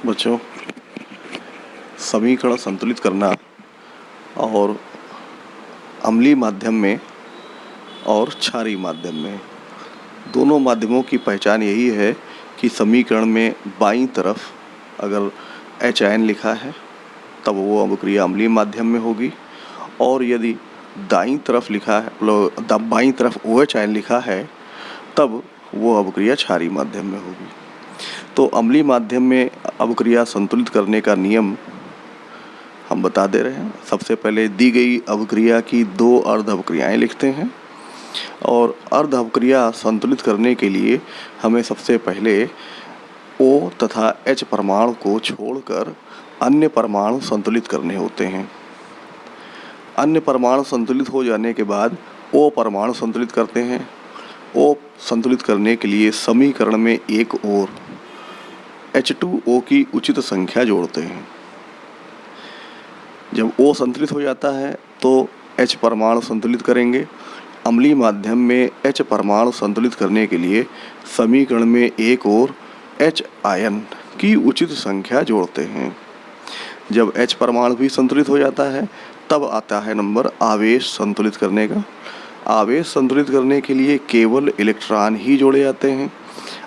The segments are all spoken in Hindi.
बच्चों, समीकरण संतुलित करना और अम्लीय माध्यम में और क्षारीय माध्यम में दोनों माध्यमों की पहचान यही है कि समीकरण में बाईं तरफ अगर HN लिखा है तब वो अभिक्रिया अम्लीय माध्यम में होगी, और यदि दाईं तरफ लिखा है बाईं तरफ OHN लिखा है तब वो अभिक्रिया क्षारीय माध्यम में होगी। तो अम्लीय माध्यम में अभिक्रिया संतुलित करने का नियम हम बता दे रहे हैं। सबसे पहले दी गई अभिक्रिया की दो अर्ध अभिक्रियाएँ लिखते हैं, और अर्ध अभिक्रिया संतुलित करने के लिए हमें सबसे पहले O तथा H परमाणु को छोड़कर अन्य परमाणु संतुलित करने होते हैं। अन्य परमाणु संतुलित हो जाने के बाद O परमाणु संतुलित करते हैं। O संतुलित करने के लिए समीकरण में एक ओर H2O की उचित संख्या जोड़ते हैं। जब O संतुलित हो जाता है तो H परमाणु संतुलित करेंगे। अम्लीय माध्यम में H परमाणु संतुलित करने के लिए समीकरण में एक ओर H आयन की उचित संख्या जोड़ते हैं। जब H परमाणु भी संतुलित हो जाता है तब आता है नंबर आवेश संतुलित करने का। आवेश संतुलित करने के लिए केवल इलेक्ट्रॉन ही जोड़े जाते हैं,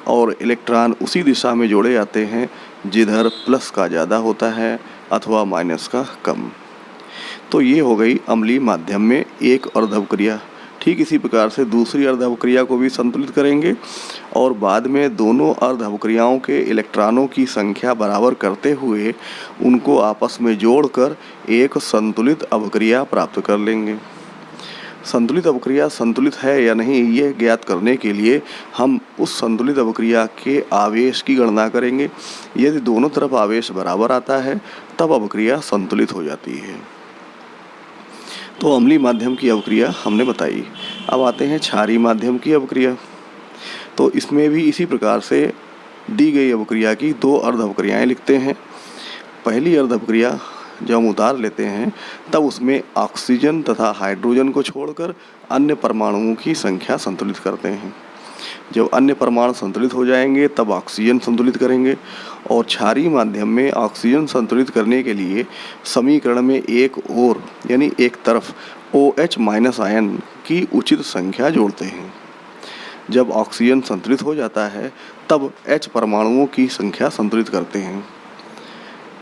और इलेक्ट्रॉन उसी दिशा में जोड़े जाते हैं जिधर प्लस का ज़्यादा होता है अथवा माइनस का कम। तो ये हो गई अम्लीय माध्यम में एक अर्ध अभिक्रिया। ठीक इसी प्रकार से दूसरी अर्ध अभिक्रिया को भी संतुलित करेंगे, और बाद में दोनों अर्ध अभिक्रियाओं के इलेक्ट्रॉनों की संख्या बराबर करते हुए उनको आपस में जोड़कर एक संतुलित अभिक्रिया प्राप्त कर लेंगे। संतुलित अभिक्रिया संतुलित है या नहीं ये ज्ञात करने के लिए हम उस संतुलित अभिक्रिया के आवेश की गणना करेंगे। यदि दोनों तरफ आवेश बराबर आता है तब अभिक्रिया संतुलित हो जाती है। तो अम्लीय माध्यम की अभिक्रिया हमने बताई। अब आते हैं क्षारीय माध्यम की अभिक्रिया। तो इसमें भी इसी प्रकार से दी गई अभिक्रिया की दो अर्ध अभिक्रियाएँ लिखते हैं। पहली अर्ध अभिक्रिया जब हम उतार लेते हैं तब उसमें ऑक्सीजन तथा हाइड्रोजन को छोड़कर अन्य परमाणुओं की संख्या संतुलित करते हैं। जब अन्य परमाणु संतुलित हो जाएंगे तब ऑक्सीजन संतुलित करेंगे, और क्षारीय माध्यम में ऑक्सीजन संतुलित करने के लिए समीकरण में एक ओर यानी एक तरफ OH माइनस आयन की उचित संख्या जोड़ते हैं। जब ऑक्सीजन संतुलित हो जाता है तब H परमाणुओं की संख्या संतुलित करते हैं।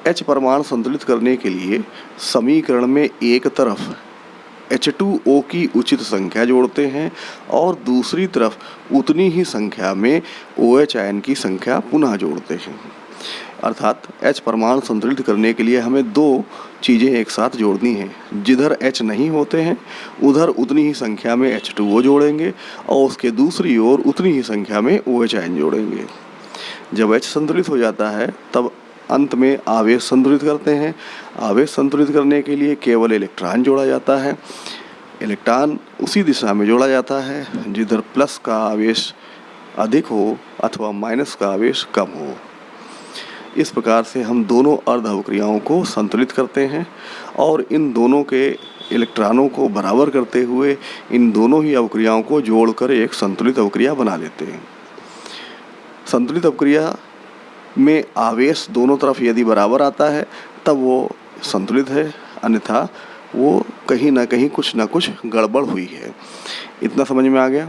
H परमाणु संतुलित करने के लिए समीकरण में एक तरफ H2O की उचित संख्या जोड़ते हैं, और दूसरी तरफ उतनी ही संख्या में OH आयन की संख्या पुनः जोड़ते हैं। अर्थात H परमाणु संतुलित करने के लिए हमें दो चीज़ें एक साथ जोड़नी हैं। जिधर H नहीं होते हैं उधर उतनी ही संख्या में H2O जोड़ेंगे, और उसके दूसरी ओर उतनी ही संख्या में OH आयन जोड़ेंगे। जब H संतुलित हो जाता है तब अंत में आवेश संतुलित करते हैं। आवेश संतुलित करने के लिए केवल इलेक्ट्रॉन जोड़ा जाता है। इलेक्ट्रॉन उसी दिशा में जोड़ा जाता है जिधर प्लस का आवेश अधिक हो अथवा माइनस का आवेश कम हो। इस प्रकार से हम दोनों अर्ध अभिक्रियाओं को संतुलित करते हैं, और इन दोनों के इलेक्ट्रॉनों को बराबर करते हुए इन दोनों ही अभिक्रियाओं को जोड़कर एक संतुलित अभिक्रिया बना लेते हैं। संतुलित अभिक्रिया में आवेश दोनों तरफ यदि बराबर आता है तब वो संतुलित है, अन्यथा वो कहीं ना कहीं कुछ ना कुछ गड़बड़ हुई है। इतना समझ में आ गया।